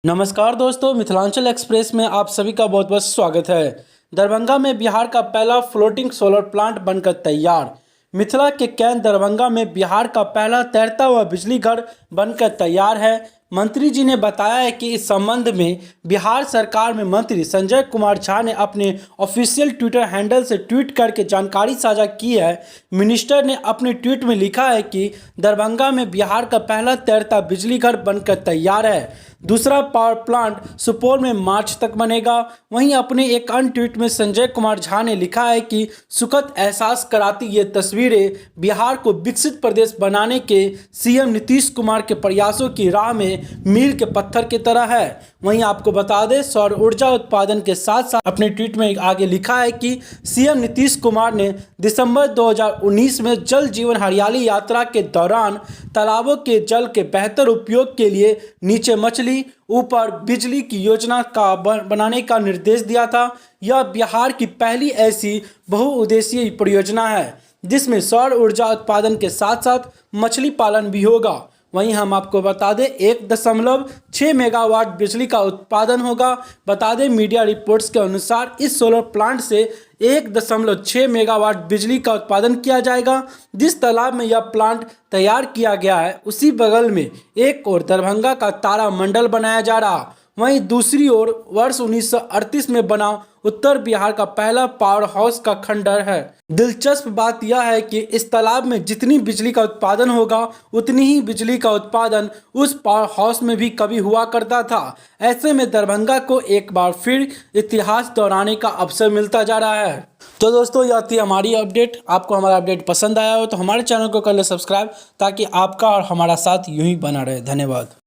नमस्कार दोस्तों, मिथिलांचल एक्सप्रेस में आप सभी का बहुत बहुत स्वागत है। दरभंगा में बिहार का पहला फ्लोटिंग सोलर प्लांट बनकर तैयार। मिथिला के कैंट दरभंगा में बिहार का पहला तैरता हुआ बिजली घर बनकर तैयार है। मंत्री जी ने बताया है कि इस संबंध में बिहार सरकार में मंत्री संजय कुमार झा ने अपने ऑफिशियल ट्विटर हैंडल से ट्वीट करके जानकारी साझा की है। मिनिस्टर ने अपने ट्वीट में लिखा है कि दरभंगा में बिहार का पहला तैरता बिजली घर बनकर तैयार है। दूसरा पावर प्लांट सुपौल में मार्च तक बनेगा। वहीं अपने एक अन्य ट्वीट में संजय कुमार झा ने लिखा है कि सुखद एहसास कराती ये तस्वीरें बिहार को विकसित प्रदेश बनाने के सीएम नीतीश कुमार के प्रयासों की राह में मील के पत्थर की तरह है। वहीं आपको बता दें, सौर ऊर्जा उत्पादन के साथ साथ अपने ट्वीट में आगे लिखा है कि सीएम नीतीश कुमार ने दिसंबर 2019 में जल जीवन हरियाली यात्रा के दौरान तालाबों के जल के बेहतर उपयोग के लिए नीचे मछली ऊपर बिजली की योजना का बनाने का निर्देश दिया था। यह बिहार की पहली ऐसी बहुउद्देशीय परियोजना है जिसमें सौर ऊर्जा उत्पादन के साथ साथ मछली पालन भी होगा। वहीं हम आपको बता दें 1.6 मेगावाट बिजली का उत्पादन होगा। बता दें, मीडिया रिपोर्ट्स के अनुसार इस सोलर प्लांट से 1.6 मेगावाट बिजली का उत्पादन किया जाएगा। जिस तालाब में यह प्लांट तैयार किया गया है उसी बगल में एक और दरभंगा का तारा मंडल बनाया जा रहा। वहीं दूसरी ओर वर्ष 1938 में बना उत्तर बिहार का पहला पावर हाउस का खंडर है। दिलचस्प बात यह है कि इस तालाब में जितनी बिजली का उत्पादन होगा उतनी ही बिजली का उत्पादन उस पावर हाउस में भी कभी हुआ करता था। ऐसे में दरभंगा को एक बार फिर इतिहास दोहराने का अवसर मिलता जा रहा है। तो दोस्तों, यह थी हमारी अपडेट। आपको हमारा अपडेट पसंद आया हो तो हमारे चैनल को कर ले सब्सक्राइब, ताकि आपका और हमारा साथ यूं ही बना रहे। धन्यवाद।